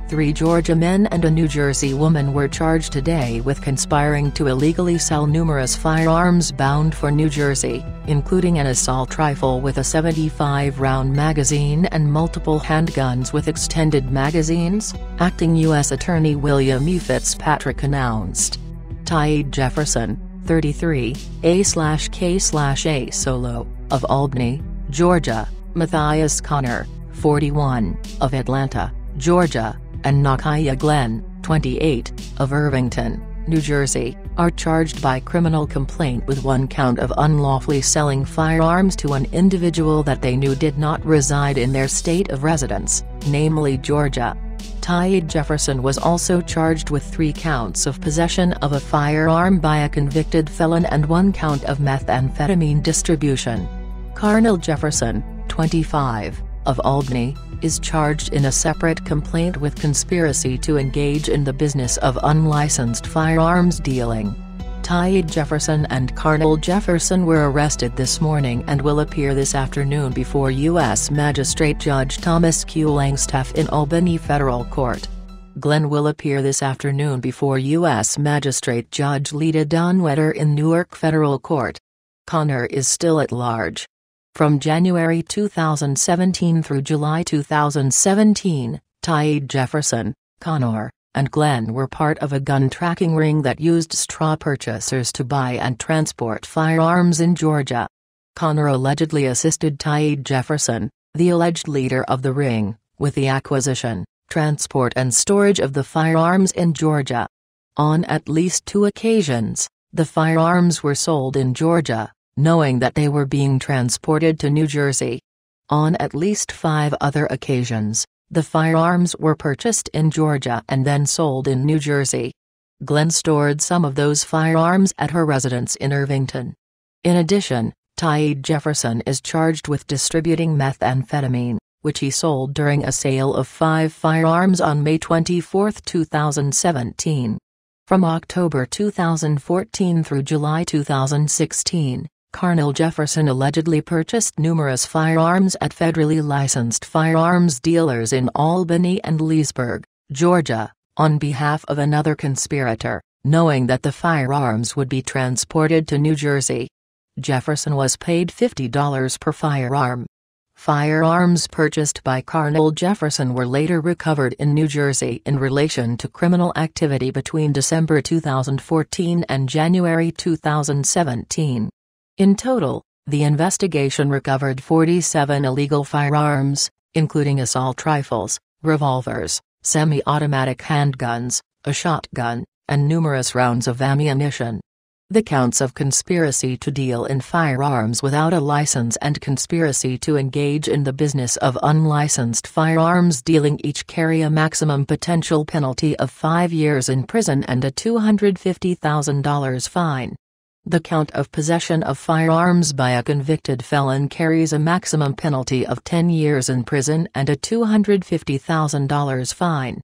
3 Georgia men and a New Jersey woman were charged today with conspiring to illegally sell numerous firearms bound for New Jersey, including an assault rifle with a 75-round magazine and multiple handguns with extended magazines, Acting U.S. Attorney William E. Fitzpatrick announced. Tyade Jefferson, 33, A/K/A Solo, of Albany, Georgia, Matthias Connor, 41, of Atlanta, Georgia, and Nakia Glenn, 28, of Irvington, New Jersey, are charged by criminal complaint with 1 count of unlawfully selling firearms to an individual that they knew did not reside in their state of residence, namely Georgia. Tyade Jefferson was also charged with 3 counts of possession of a firearm by a convicted felon and 1 count of methamphetamine distribution. Carnell Jefferson, 25, of Albany, is charged in a separate complaint with conspiracy to engage in the business of unlicensed firearms dealing. Tyade Jefferson and Carnell Jefferson were arrested this morning and will appear this afternoon before U.S. Magistrate Judge Thomas Q. Langstaff in Albany Federal Court. Glenn will appear this afternoon before U.S. Magistrate Judge Lita Dunwetter in Newark Federal Court. Connor is still at large. From January 2017 through July 2017, Tyade Jefferson, Connor, and Glenn were part of a gun tracking ring that used straw purchasers to buy and transport firearms in Georgia. Connor allegedly assisted Tyade Jefferson, the alleged leader of the ring, with the acquisition, transport and storage of the firearms in Georgia. On at least 2 occasions, the firearms were sold in Georgia, knowing that they were being transported to New Jersey. On at least 5 other occasions, the firearms were purchased in Georgia and then sold in New Jersey. Glenn stored some of those firearms at her residence in Irvington. In addition, Tyade Jefferson is charged with distributing methamphetamine, which he sold during a sale of 5 firearms on May 24, 2017. From October 2014 through July 2016, Carnell Jefferson allegedly purchased numerous firearms at federally licensed firearms dealers in Albany and Leesburg, Georgia, on behalf of another conspirator, knowing that the firearms would be transported to New Jersey. Jefferson was paid $50 per firearm. Firearms purchased by Carnell Jefferson were later recovered in New Jersey in relation to criminal activity between December 2014 and January 2017. In total, the investigation recovered 47 illegal firearms, including assault rifles, revolvers, semi-automatic handguns, a shotgun, and numerous rounds of ammunition. The counts of conspiracy to deal in firearms without a license and conspiracy to engage in the business of unlicensed firearms dealing each carry a maximum potential penalty of 5 years in prison and a $250,000 fine. The count of possession of firearms by a convicted felon carries a maximum penalty of 10 years in prison and a $250,000 fine.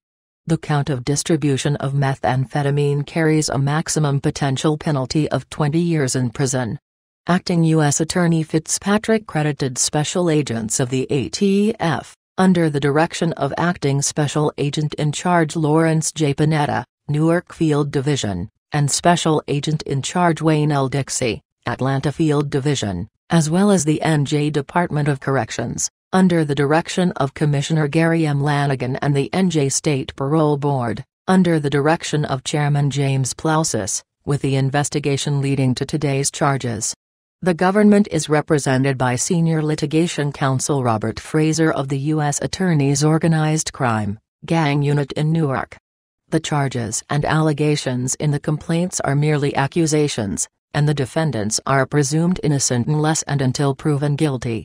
The count of distribution of methamphetamine carries a maximum potential penalty of 20 years in prison. Acting U.S. Attorney Fitzpatrick credited special agents of the ATF, under the direction of Acting Special Agent in Charge Lawrence J. Panetta, Newark Field Division, and Special Agent in Charge Wayne L. Dixie, Atlanta Field Division, as well as the NJ Department of Corrections, under the direction of Commissioner Gary M. Lanigan and the NJ State Parole Board, under the direction of Chairman James Plausis, with the investigation leading to today's charges. The government is represented by Senior Litigation Counsel Robert Fraser of the U.S. Attorney's Organized Crime, Gang Unit in Newark. The charges and allegations in the complaints are merely accusations, and the defendants are presumed innocent unless and until proven guilty.